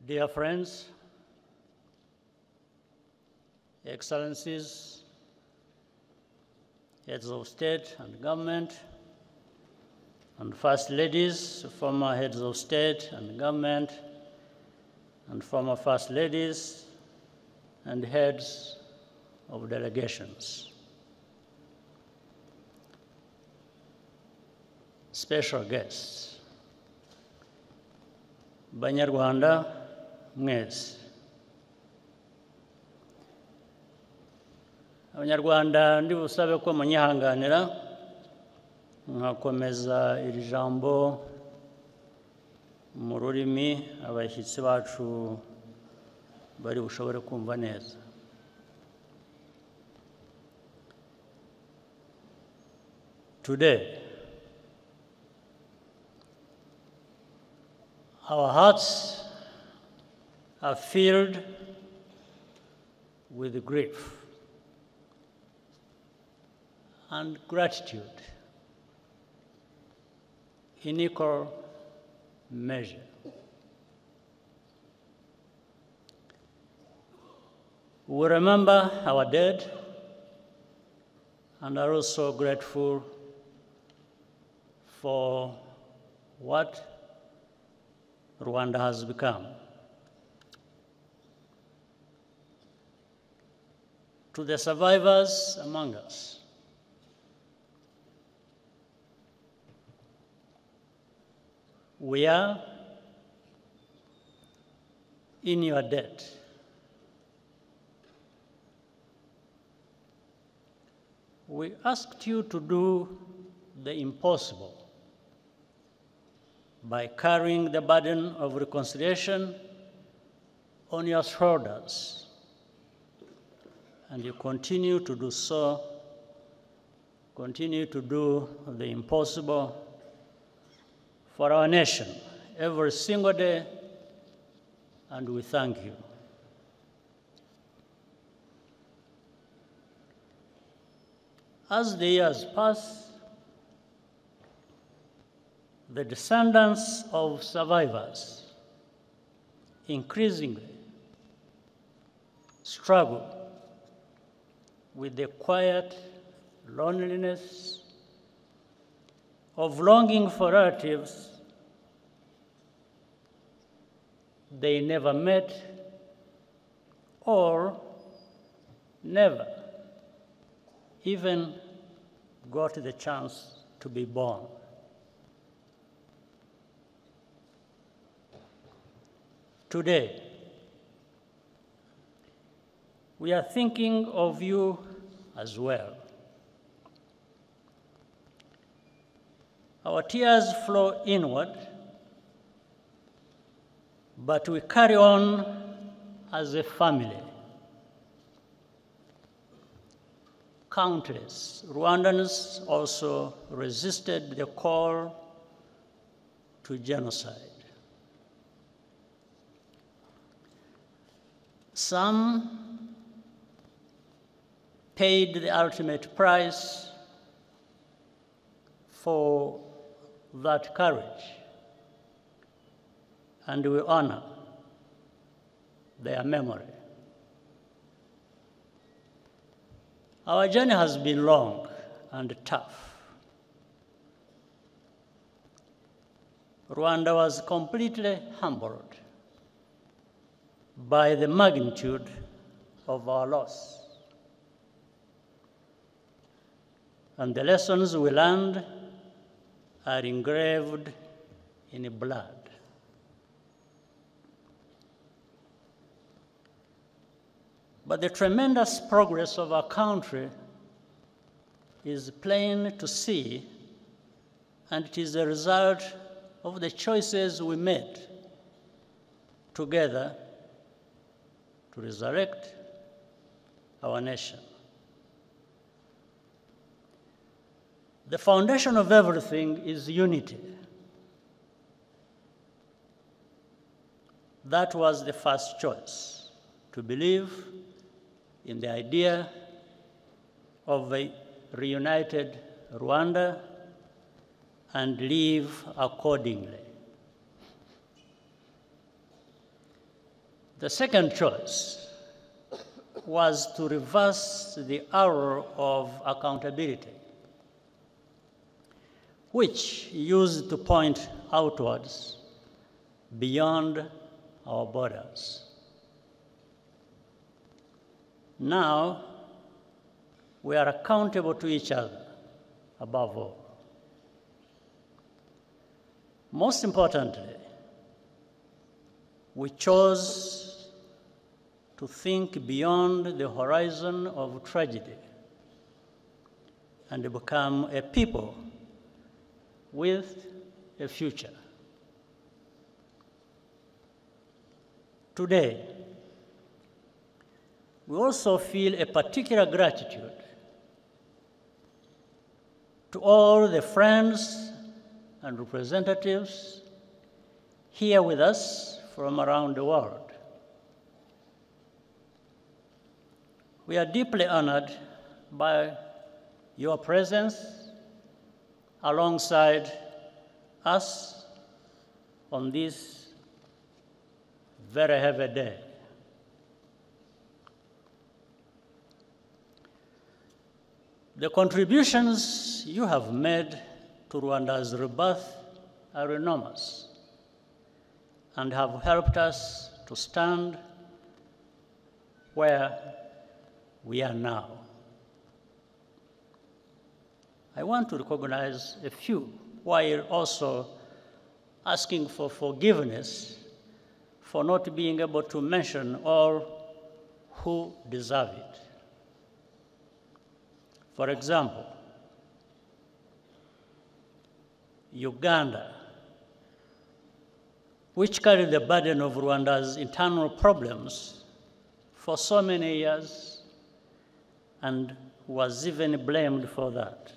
Dear friends, Excellencies, heads of state and government, and first ladies, former heads of state and government, and former first ladies, and heads of delegations. Special guests, Banyarwanda mwese. Abanyarwanda ndi busabe ko munyihanganira nkakomeza iri jambo mu rurimi abashyitsi bacu bari bushobore kumva neza. Today, our hearts are filled with grief and gratitude in equal measure. We remember our dead and are also grateful for what Rwanda has become. To the survivors among us, we are in your debt. We asked you to do the impossible by carrying the burden of reconciliation on your shoulders, and you continue to do so, continue to do the impossible for our nation every single day, and we thank you. As the years pass, the descendants of survivors increasingly struggle with the quiet loneliness of longing for relatives they never met or never even got the chance to be born. Today, we are thinking of you as well. Our tears flow inward, but we carry on as a family. Countless Rwandans also resisted the call to genocide. Some paid the ultimate price for that courage, and we honor their memory. Our journey has been long and tough. Rwanda was completely humbled by the magnitude of our loss, and the lessons we learned are engraved in blood. But the tremendous progress of our country is plain to see, and it is a result of the choices we made together to resurrect our nation. The foundation of everything is unity. That was the first choice, to believe in the idea of a reunited Rwanda and live accordingly. The second choice was to reverse the arrow of accountability, which used to point outwards beyond our borders. Now, we are accountable to each other, above all. Most importantly, we chose to think beyond the horizon of tragedy and become a people with a future. Today, we also feel a particular gratitude to all the friends and representatives here with us from around the world. We are deeply honored by your presence alongside us on this very heavy day. The contributions you have made to Rwanda's rebirth are enormous and have helped us to stand where we are now. I want to recognize a few while also asking for forgiveness for not being able to mention all who deserve it. For example, Uganda, which carried the burden of Rwanda's internal problems for so many years and was even blamed for that.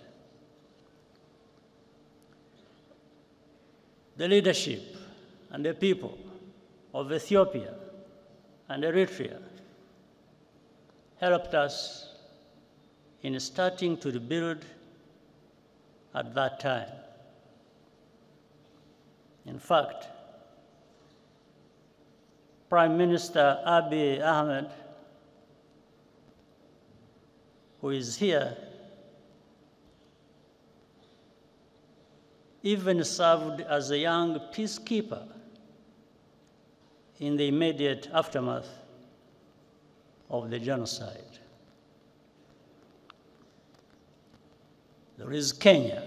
The leadership and the people of Ethiopia and Eritrea helped us in starting to rebuild at that time. In fact, Prime Minister Abiy Ahmed, who is here, even served as a young peacekeeper in the immediate aftermath of the genocide. There is Kenya,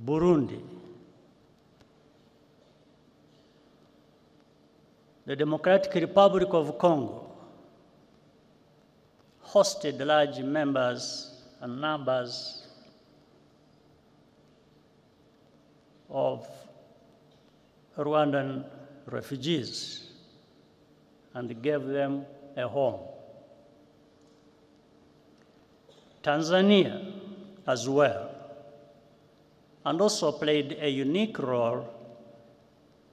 Burundi, the Democratic Republic of Congo hosted large numbers of Rwandan refugees and gave them a home. Tanzania as well, and also played a unique role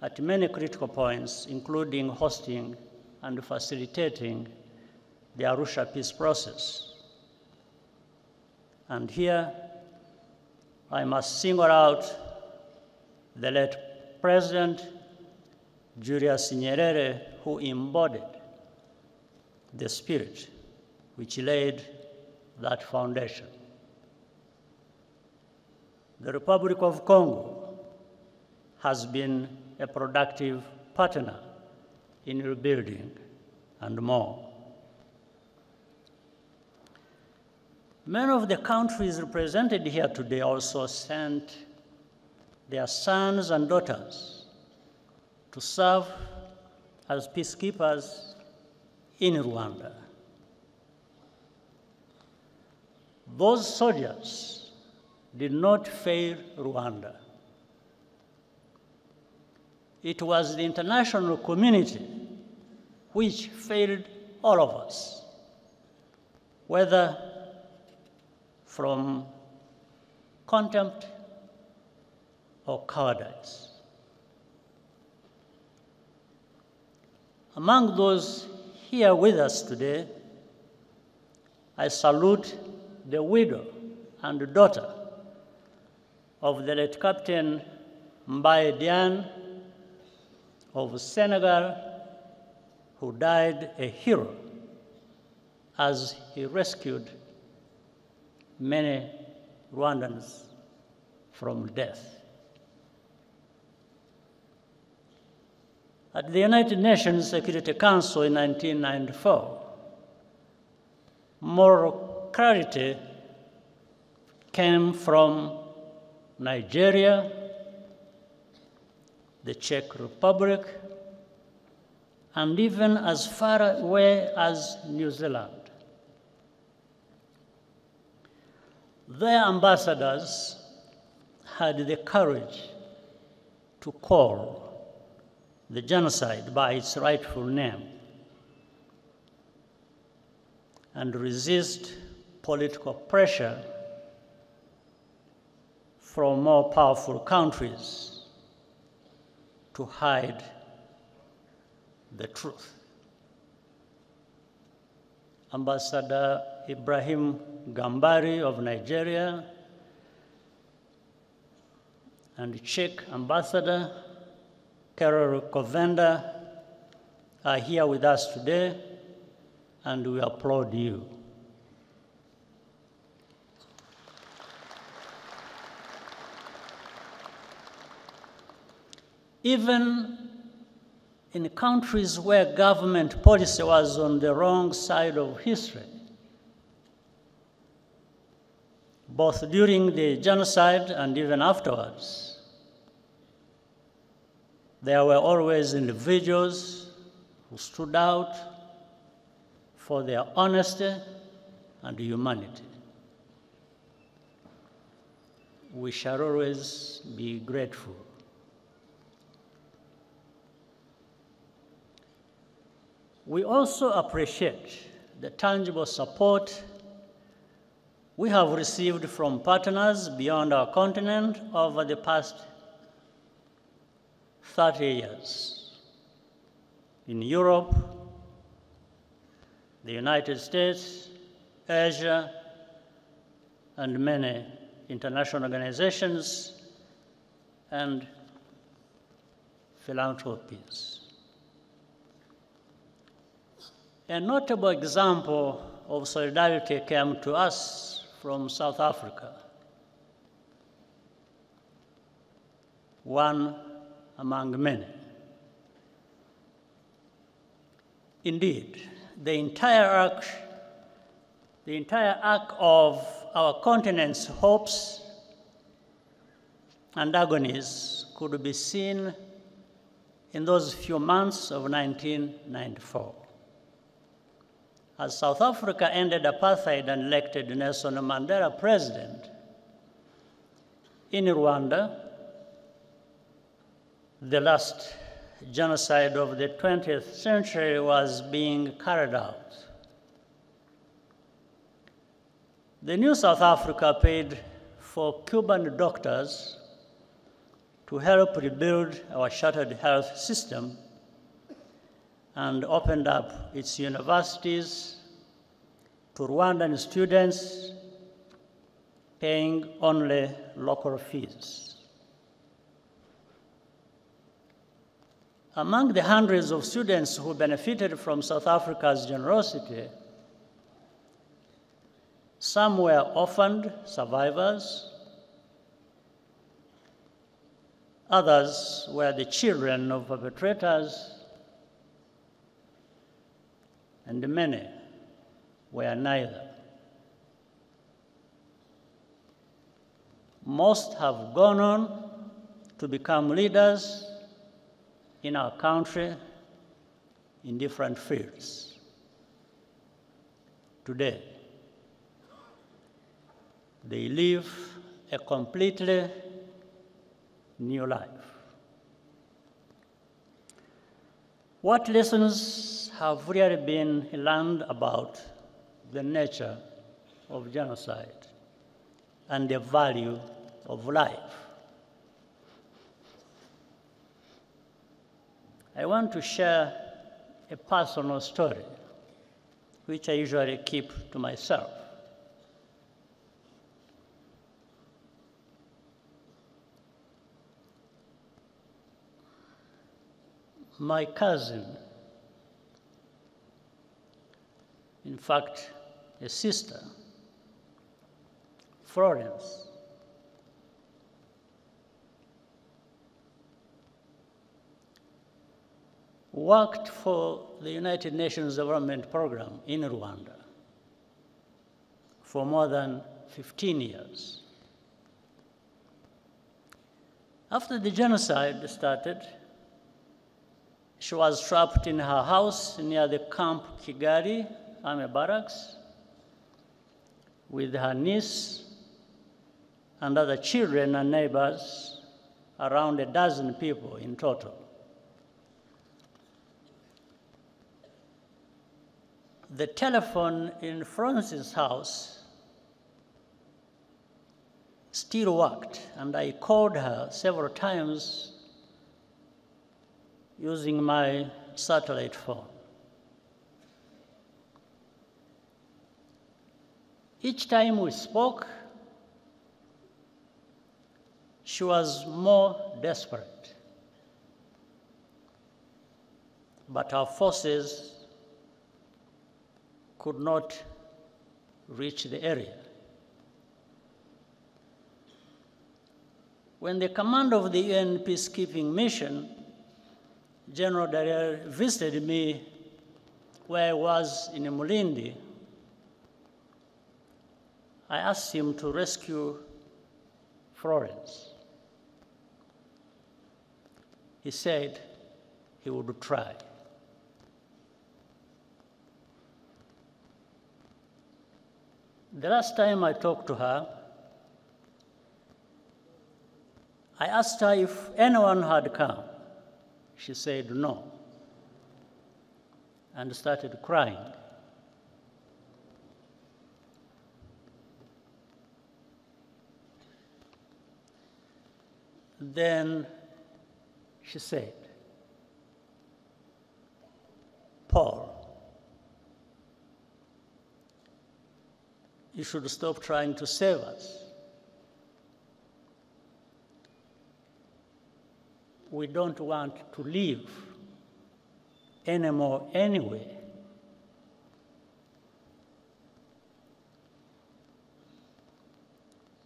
at many critical points, including hosting and facilitating the Arusha peace process. And here, I must single out the late President Julius Nyerere, who embodied the spirit which laid that foundation. The Republic of Congo has been a productive partner in rebuilding and more. Many of the countries represented here today also sent their sons and daughters to serve as peacekeepers in Rwanda. Those soldiers did not fail Rwanda. It was the international community which failed all of us, whether from contempt or cowardice. Among those here with us today, I salute the widow and daughter of the late Captain Mbaye Diagne of Senegal who died a hero as he rescued many Rwandans from death. At the United Nations Security Council in 1994, moral clarity came from Nigeria, the Czech Republic, and even as far away as New Zealand. Their ambassadors had the courage to call the genocide by its rightful name and resist political pressure from more powerful countries to hide the truth. Ambassador Ibrahim Gambari of Nigeria and Czech Ambassador Karol Kovenda are here with us today, and we applaud you. Even in countries where government policy was on the wrong side of history, both during the genocide and even afterwards, there were always individuals who stood out for their honesty and humanity. We shall always be grateful. We also appreciate the tangible support we have received from partners beyond our continent over the past 30 years. In Europe, the United States, Asia, and many international organizations and philanthropies. A notable example of solidarity came to us from South Africa. One among many. Indeed, the entire arc of our continent's hopes and agonies could be seen in those few months of 1994. As South Africa ended apartheid and elected Nelson Mandela president, in Rwanda, the last genocide of the 20th century was being carried out. The new South Africa paid for Cuban doctors to help rebuild our shattered health system and opened up its universities to Rwandan students, paying only local fees. Among the hundreds of students who benefited from South Africa's generosity, some were orphaned survivors, others were the children of perpetrators, and many were neither. Most have gone on to become leaders in our country in different fields. Today, they live a completely new life. What lessons have really been learned about the nature of genocide and the value of life? I want to share a personal story, which I usually keep to myself. My cousin in fact, a sister, Florence, worked for the United Nations Development Program in Rwanda for more than 15 years. After the genocide started, she was trapped in her house near the Camp Kigali Army Barracks with her niece and other children and neighbors, around a dozen people in total. The telephone in Francis' house still worked, and I called her several times using my satellite phone. Each time we spoke, she was more desperate, but our forces could not reach the area. When the commander of the UN peacekeeping mission, General Dallaire, visited me where I was in Mulindi, I asked him to rescue Florence. He said he would try. The last time I talked to her, I asked her if anyone had come. She said no, and started crying. Then she said, "Paul, you should stop trying to save us. We don't want to live anymore anyway."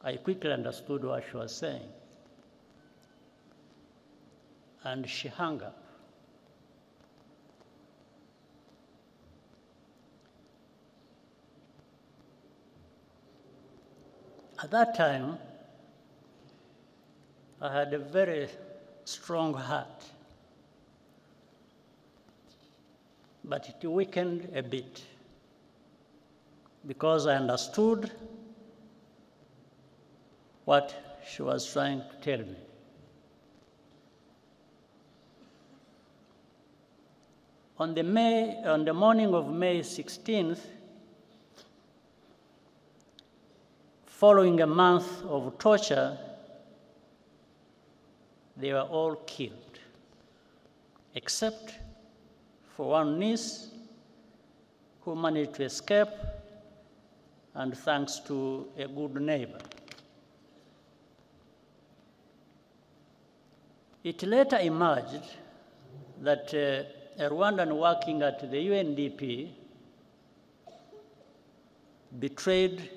I quickly understood what she was saying, and she hung up. At that time, I had a very strong heart, but it weakened a bit because I understood what she was trying to tell me. On the morning of May 16th, following a month of torture, they were all killed, except for one niece who managed to escape, and thanks to a good neighbor. It later emerged that a Rwandan working at the UNDP betrayed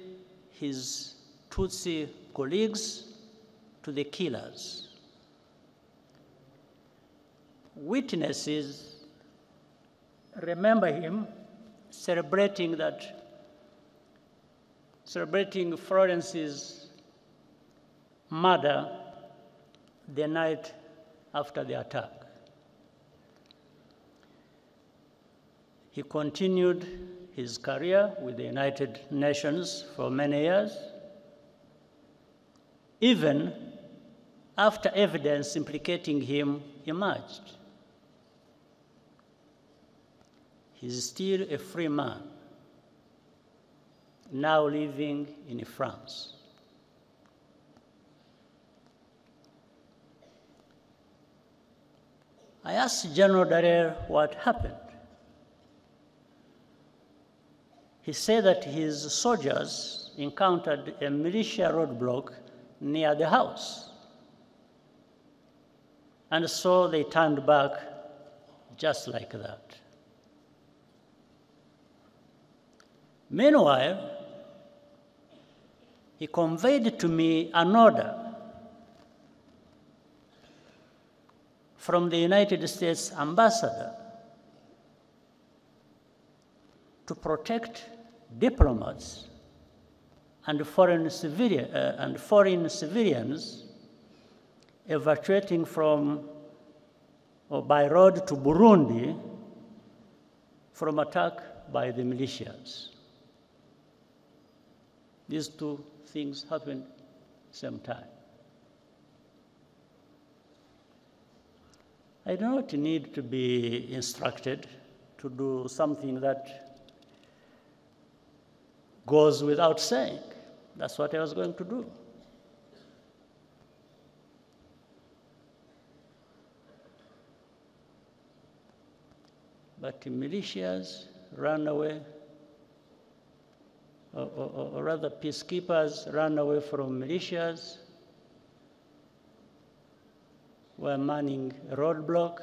his Tutsi colleagues to the killers. Witnesses remember him celebrating Florence's murder the night after the attack. He continued his career with the United Nations for many years, even after evidence implicating him emerged. He's still a free man, now living in France. I asked General Dallaire what happened. He said that his soldiers encountered a militia roadblock near the house, and so they turned back just like that. Meanwhile, he conveyed to me an order from the United States ambassador to protect diplomats and foreign civilians evacuating from or by road to Burundi from attack by the militias. These two things happened at the same time. I do not need to be instructed to do something that goes without saying. That's what I was going to do. But the militias ran away, or rather peacekeepers ran away from militias, were manning a roadblock.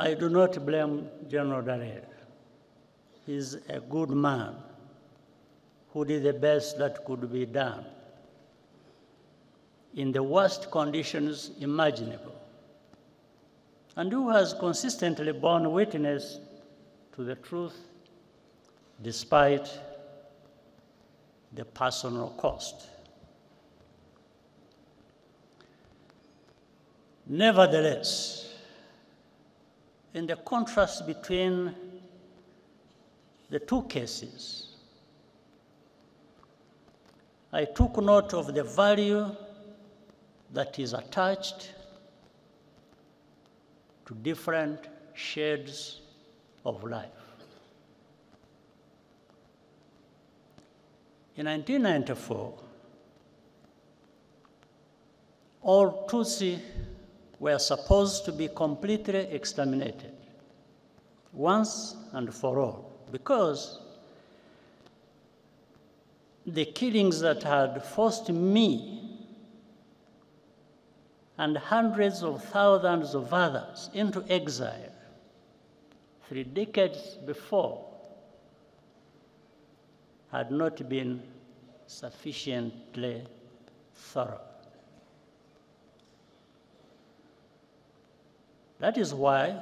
I do not blame General Dallaire. He's a good man who did the best that could be done in the worst conditions imaginable, and who has consistently borne witness to the truth despite the personal cost. Nevertheless, in the contrast between the two cases, I took note of the value that is attached to different shades of life. In 1994, all Tutsi were supposed to be completely exterminated once and for all, because the killings that had forced me and hundreds of thousands of others into exile 3 decades before had not been sufficiently thorough. That is why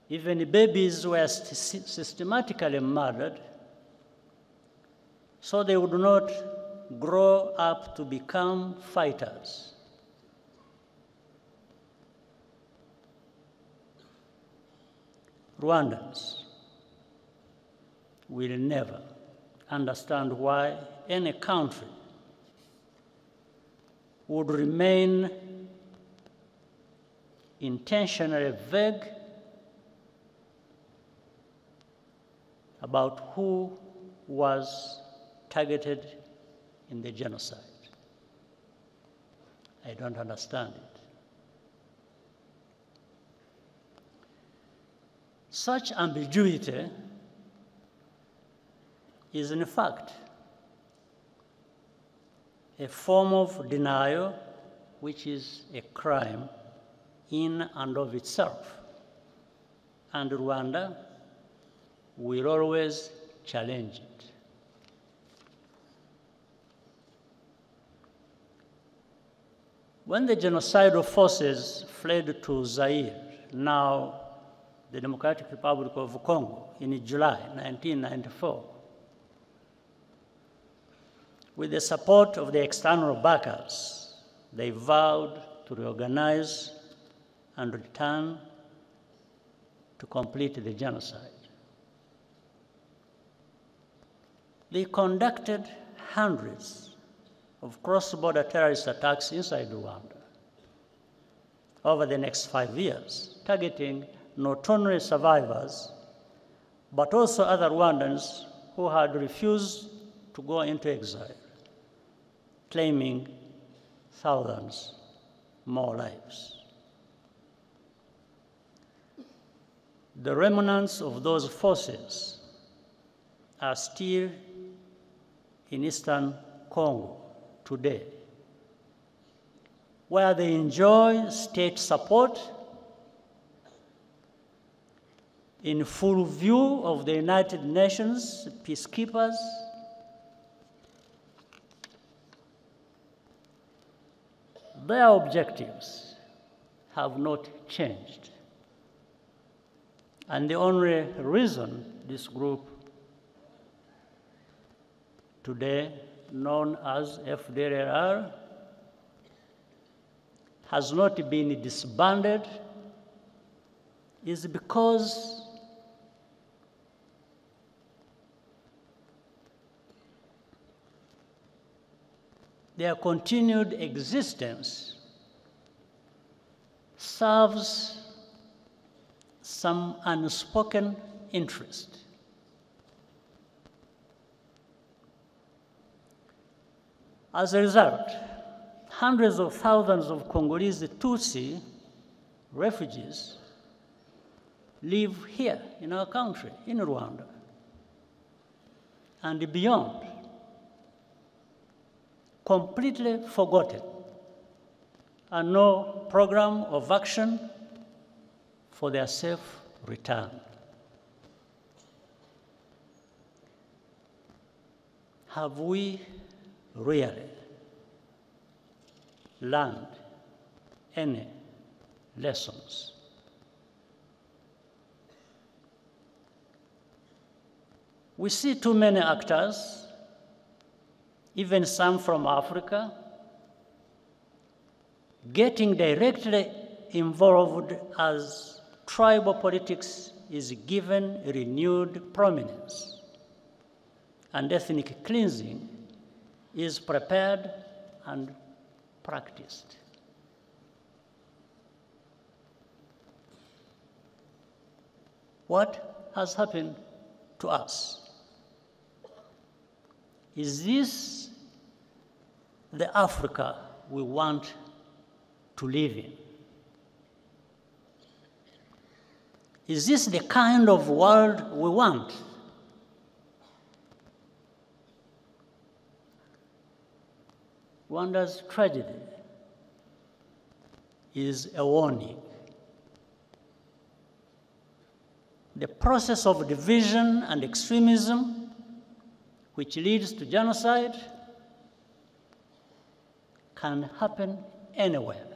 even babies were systematically murdered so they would not grow up to become fighters. Rwandans will never understand why any country would remain intentionally vague about who was targeted in the genocide. I don't understand it. Such ambiguity is in fact a form of denial which is a crime in and of itself, and Rwanda will always challenge it. When the genocidal forces fled to Zaire, now the Democratic Republic of Congo, in July 1994, with the support of the external backers, they vowed to reorganize and return to complete the genocide. They conducted hundreds of cross-border terrorist attacks inside Rwanda over the next 5 years, targeting not only survivors, but also other Rwandans who had refused to go into exile, claiming thousands more lives. The remnants of those forces are still in eastern Congo today, where they enjoy state support in full view of the United Nations peacekeepers, their objectives have not changed. And the only reason this group, today known as FDLR, has not been disbanded is because their continued existence serves some unspoken interest. As a result, hundreds of thousands of Congolese Tutsi refugees live here in our country, in Rwanda, and beyond, completely forgotten, and no program of action for their safe return. Have we really learned any lessons? We see too many actors, even some from Africa, getting directly involved as tribal politics is given renewed prominence, and ethnic cleansing is prepared and practiced. What has happened to us? Is this the Africa we want to live in? Is this the kind of world we want? Rwanda's tragedy is a warning. The process of division and extremism, which leads to genocide, can happen anywhere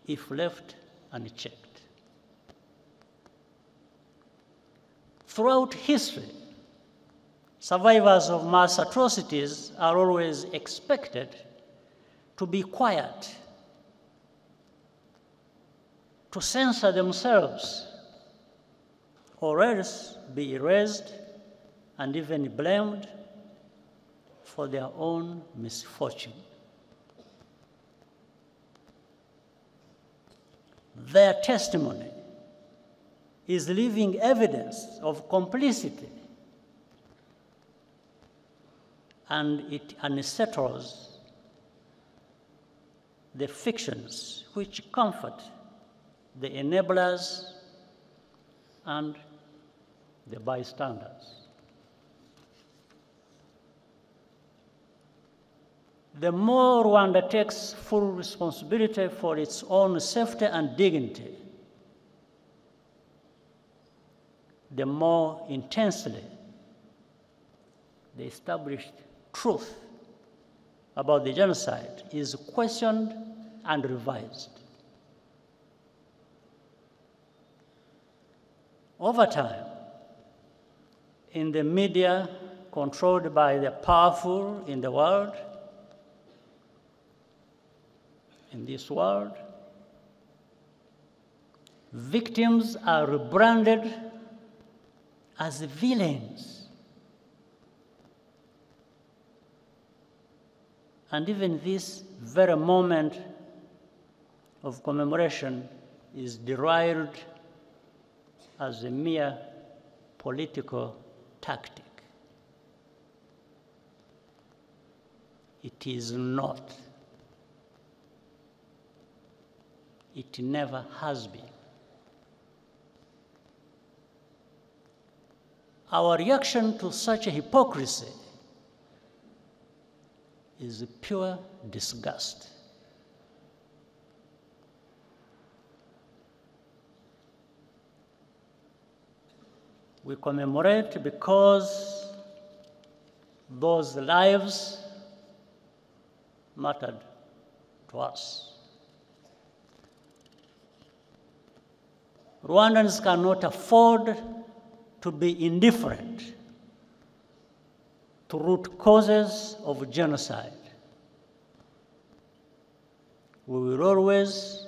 if left unchecked. Throughout history, survivors of mass atrocities are always expected to be quiet, to censor themselves, or else be erased and even blamed for their own misfortune. Their testimony is living evidence of complicity, and it unsettles the fictions which comfort the enablers and the bystanders. The more Rwanda takes full responsibility for its own safety and dignity, the more intensely the established truth about the genocide is questioned and revised. Over time, in the media controlled by the powerful in the world, in this world, victims are rebranded as villains. And even this very moment of commemoration is derided as a mere political tactic. It is not. It never has been. Our reaction to such a hypocrisy is pure disgust. We commemorate because those lives mattered to us. Rwandans cannot afford to be indifferent to root causes of genocide. We will always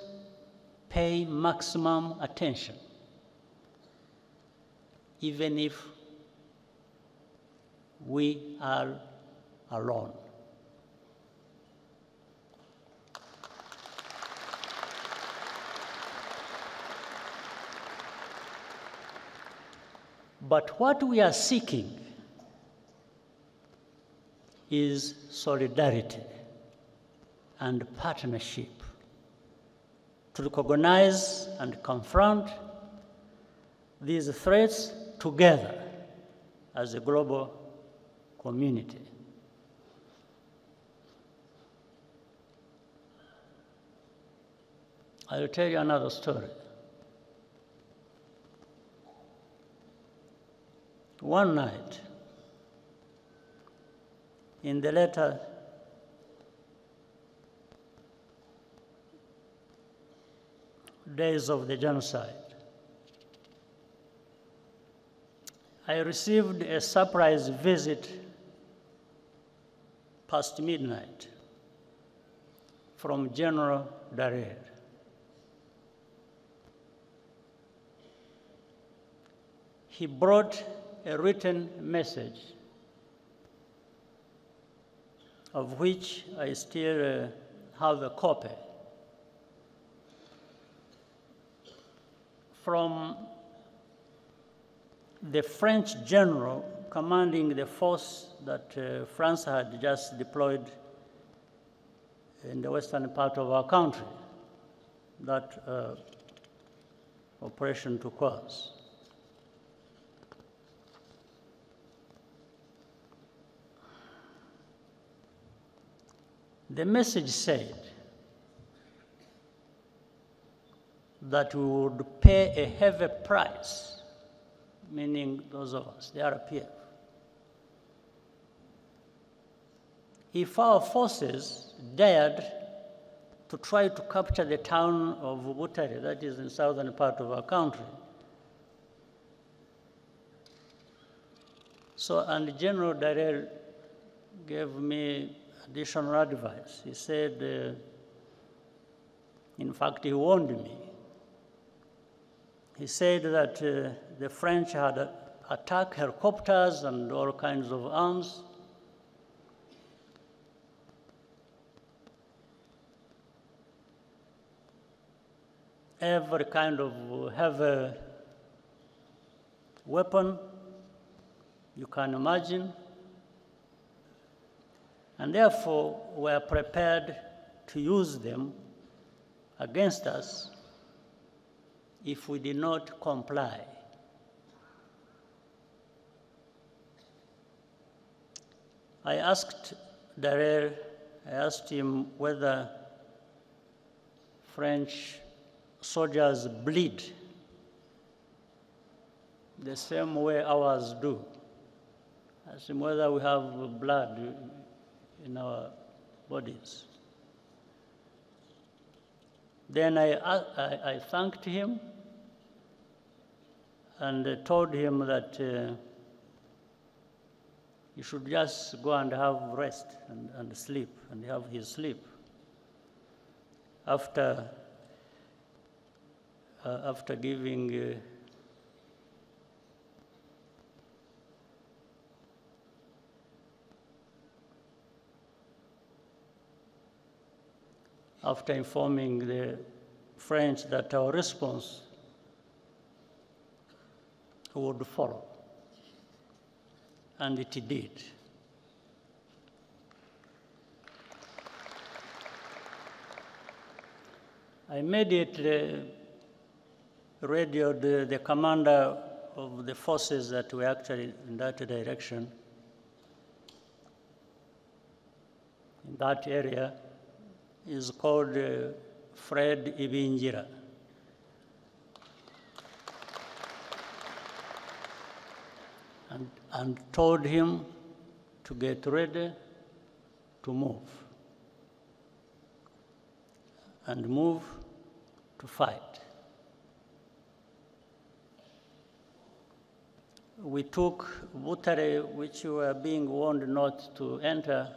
pay maximum attention, even if we are alone. But what we are seeking is solidarity and partnership to recognize and confront these threats together as a global community. I will tell you another story. One night, in the later days of the genocide, I received a surprise visit past midnight from General Dallaire. He brought a written message of which I still have a copy from the French general commanding the force that France had just deployed in the western part of our country, that operation took place. The message said that we would pay a heavy price, meaning those of us, the RPF, if our forces dared to try to capture the town of Butare, that is in southern part of our country. So, and General Dallaire gave me additional advice. He said, in fact, he warned me. He said that the French had attacked helicopters and all kinds of arms. Every kind of heavy weapon you can imagine. And therefore, we are prepared to use them against us if we did not comply. I asked Dallaire, I asked him whether French soldiers bleed the same way ours do. I asked him whether we have blood in our bodies. Then I thanked him and told him that he should just go and have rest and sleep, and have his sleep. After giving after informing the French that our response would follow. And it did. I immediately radioed the commander of the forces that were actually in that direction, in that area. Is called Fred Ibingira. and told him to get ready to move and move to fight. We took Butare, which we were being warned not to enter.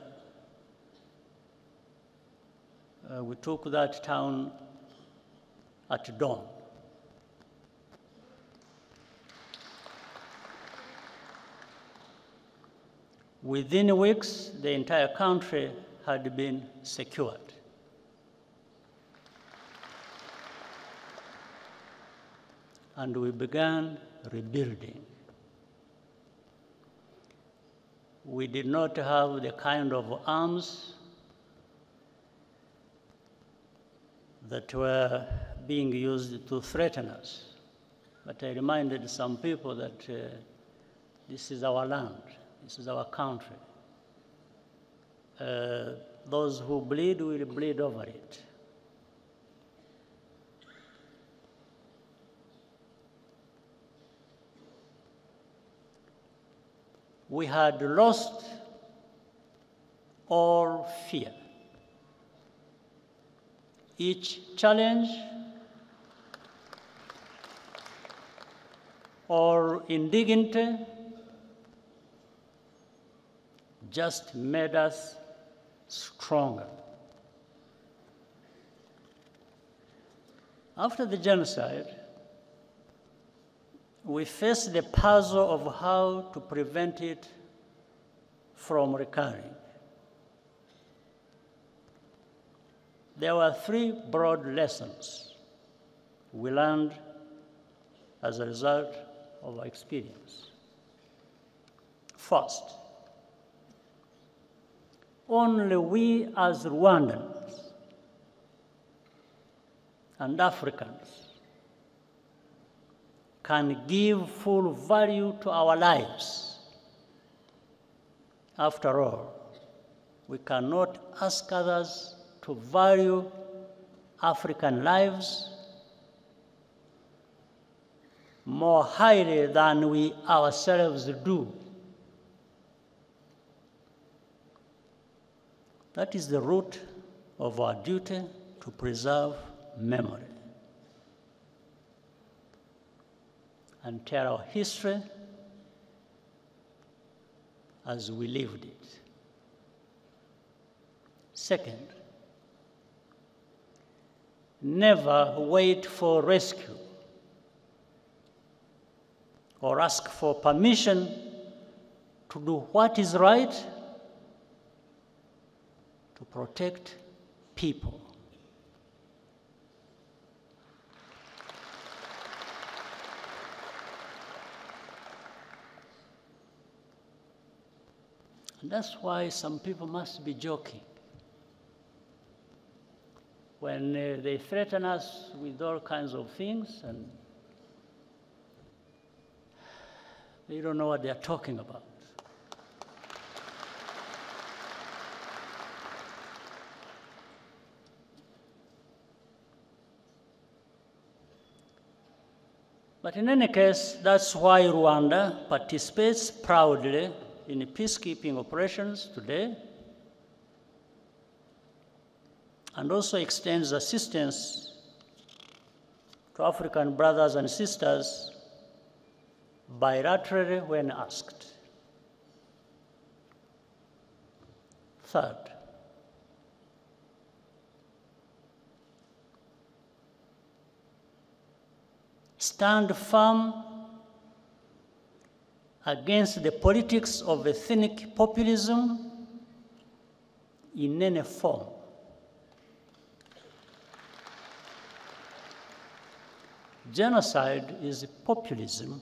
We took that town at dawn. Within weeks, the entire country had been secured. And we began rebuilding. We did not have the kind of arms that were being used to threaten us. But I reminded some people that this is our land, this is our country. Those who bleed will bleed over it. We had lost all fear. Each challenge or indignity just made us stronger. After the genocide, we faced the puzzle of how to prevent it from recurring. There were three broad lessons we learned as a result of our experience. First, only we as Rwandans and Africans can give full value to our lives. After all, we cannot ask others to value African lives more highly than we ourselves do. That is the root of our duty to preserve memory and tell our history as we lived it. Second, never wait for rescue or ask for permission to do what is right to protect people. And that's why some people must be joking when they threaten us with all kinds of things and they don't know what they're talking about. But in any case, that's why Rwanda participates proudly in peacekeeping operations today and also extends assistance to African brothers and sisters bilaterally when asked. Third, stand firm against the politics of ethnic populism in any form. Genocide is populism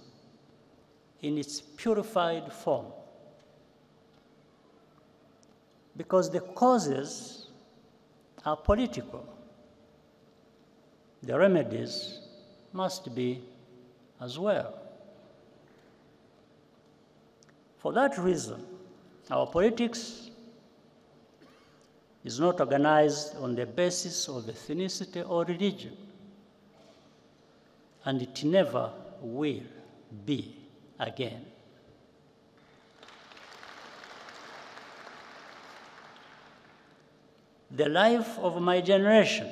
in its purified form, because the causes are political. The remedies must be as well. For that reason, our politics is not organized on the basis of ethnicity or religion, and it never will be again. The life of my generation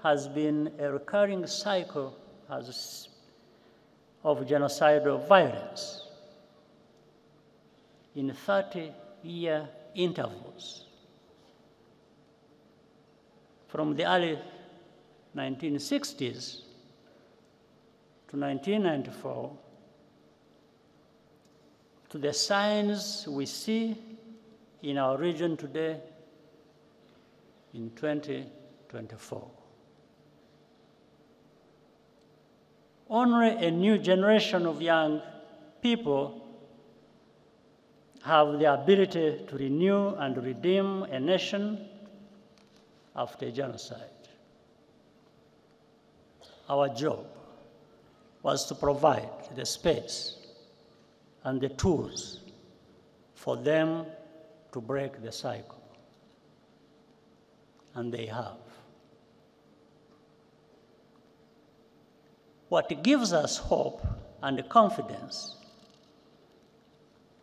has been a recurring cycle of genocidal violence in 30-year intervals. From the early 1960s to 1994, to the signs we see in our region today in 2024. Only a new generation of young people have the ability to renew and redeem a nation after genocide. Our job was to provide the space and the tools for them to break the cycle. And they have. What gives us hope and confidence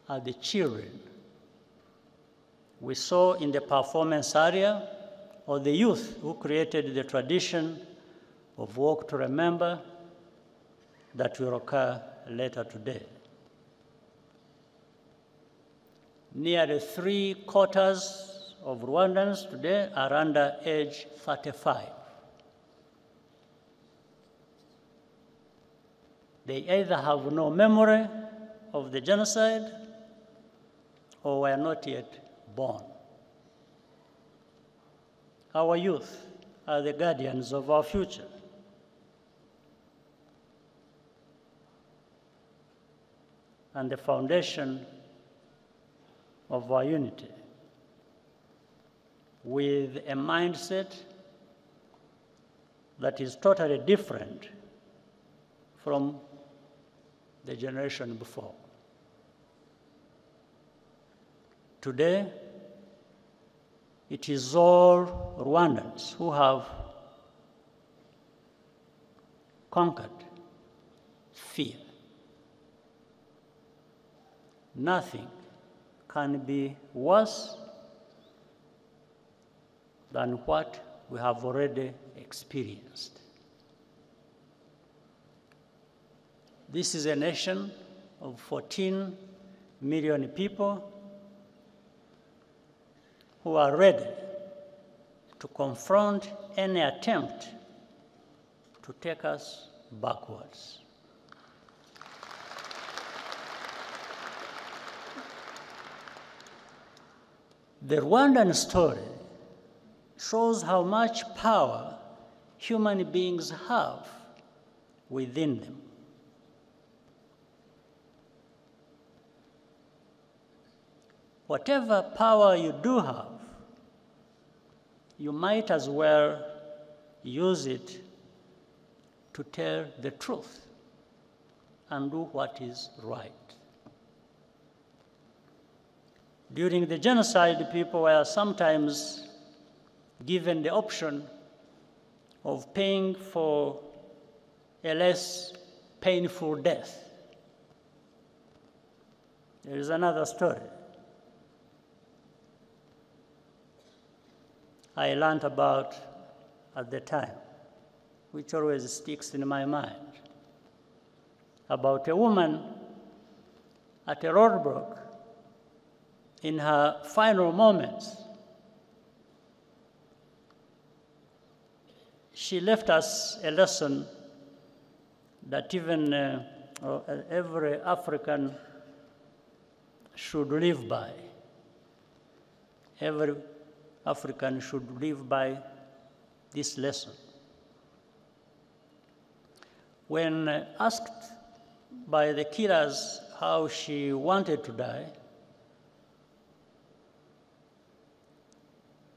are the children we saw in the performance area, or the youth who created the tradition of Walk to Remember that will occur later today. Nearly 3/4 of Rwandans today are under age 35. They either have no memory of the genocide or were not yet born. Our youth are the guardians of our future. And the foundation of our unity, with a mindset that is totally different from the generation before. Today, it is all Rwandans who have conquered fear. Nothing can be worse than what we have already experienced. This is a nation of 14 million people who are ready to confront any attempt to take us backwards. The Rwandan story shows how much power human beings have within them. Whatever power you do have, you might as well use it to tell the truth and do what is right. During the genocide, people were sometimes given the option of paying for a less painful death. There is another story I learned about at the time, which always sticks in my mind, about a woman at a roadblock in her final moments. She left us a lesson that even every African should live by. Every African should live by this lesson. When asked by the killers how she wanted to die,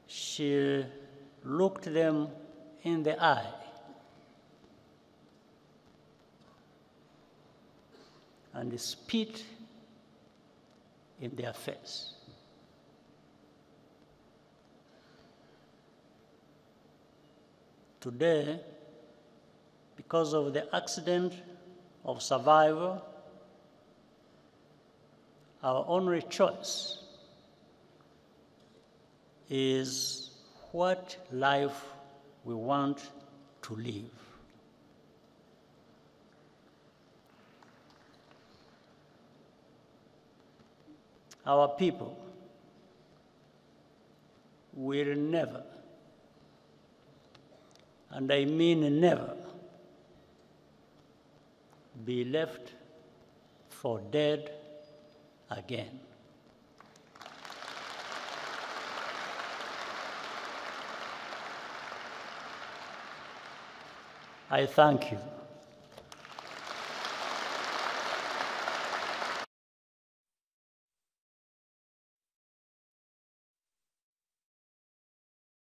she looked them in the eye and spit in their face. Today, because of the accident of survival, our only choice is what life we want to live. Our people will never, and I mean never, be left for dead again. I thank you.